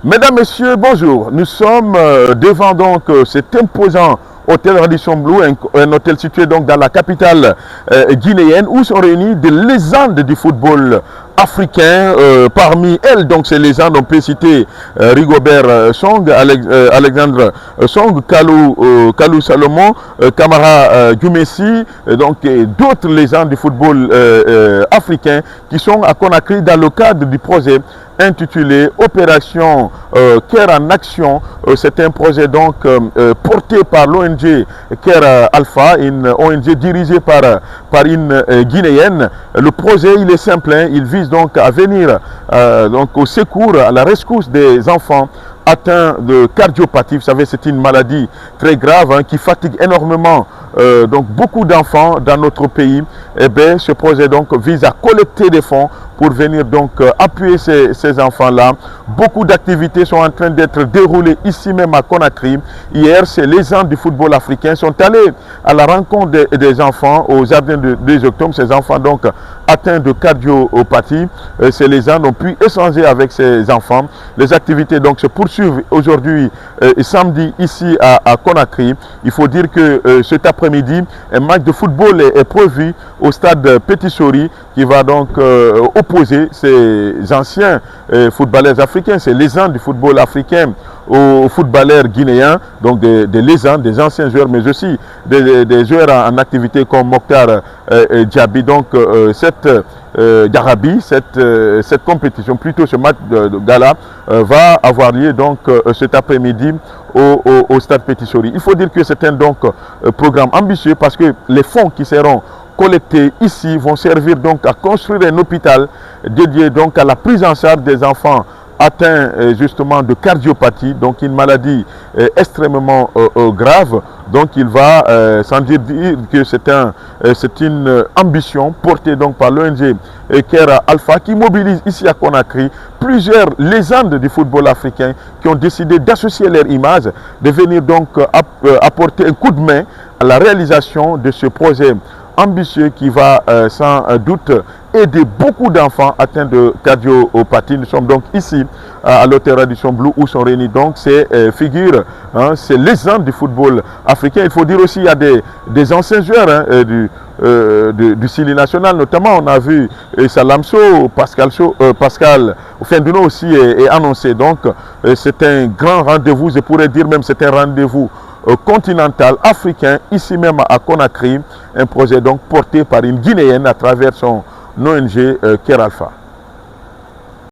Mesdames, Messieurs, bonjour. Nous sommes devant donc cet imposant hôtel Radisson Blu, un hôtel situé donc dans la capitale guinéenne, où sont réunies des légendes du football africain. Parmi elles, donc ces légendes, on peut citer Rigobert Song, Alexandre Song, Kalou Salomon, Kamara Djoumessi, donc d'autres légendes du football africain qui sont à Conakry dans le cadre du projet intitulé Opération Care en Action. C'est un projet donc porté par l'ONG Care Alpha, une ONG dirigée par une Guinéenne. Le projet, il est simple, hein, il vise donc à venir donc au secours, à la rescousse des enfants atteints de cardiopathie. Vous savez, c'est une maladie très grave, hein, qui fatigue énormément donc beaucoup d'enfants dans notre pays. Et bien, ce projet donc vise à collecter des fonds pour venir donc appuyer ces enfants-là. Beaucoup d'activités sont en train d'être déroulées ici même à Conakry. Hier, ces légendes du football africain sont allés à la rencontre des enfants au jardin des octobre. Ces enfants donc atteints de cardiopathie. Ces légendes ont pu échanger avec ces enfants. Les activités donc se poursuivent aujourd'hui et samedi ici à Conakry. Il faut dire que cet après-midi, un match de football est prévu au stade Petit Sori qui va donc opposer ces anciens footballeurs africains, ces légendes du football africain aux footballeurs guinéens, donc des légendes, des anciens joueurs, mais aussi des joueurs en activité comme Mokhtar Diaby. Donc cette compétition, plutôt ce match de gala, va avoir lieu donc cet après-midi au stade Petit Sori. Il faut dire que c'est un donc programme ambitieux parce que les fonds qui seront collectés ici vont servir donc à construire un hôpital dédié donc à la prise en charge des enfants atteints justement de cardiopathie, donc une maladie extrêmement grave. Donc il va sans dire que c'est une ambition portée donc par l'ONG Care Alpha qui mobilise ici à Conakry plusieurs légendes du football africain qui ont décidé d'associer leur image, de venir donc apporter un coup de main à la réalisation de ce projet ambitieux qui va sans doute aider beaucoup d'enfants atteints de cardiopathie. Nous sommes donc ici à l'hôtel Radisson Blu où sont réunis donc ces figures, hein, ces légendes du football africain. Il faut dire aussi qu'il y a des anciens joueurs, hein, du Sili national, notamment on a vu Salamso, Pascal Ofenduno aussi est annoncé. Donc c'est un grand rendez-vous, je pourrais dire même c'est un rendez-vous continental africain, ici même à Conakry, un projet donc porté par une Guinéenne à travers son ONG Care Alpha.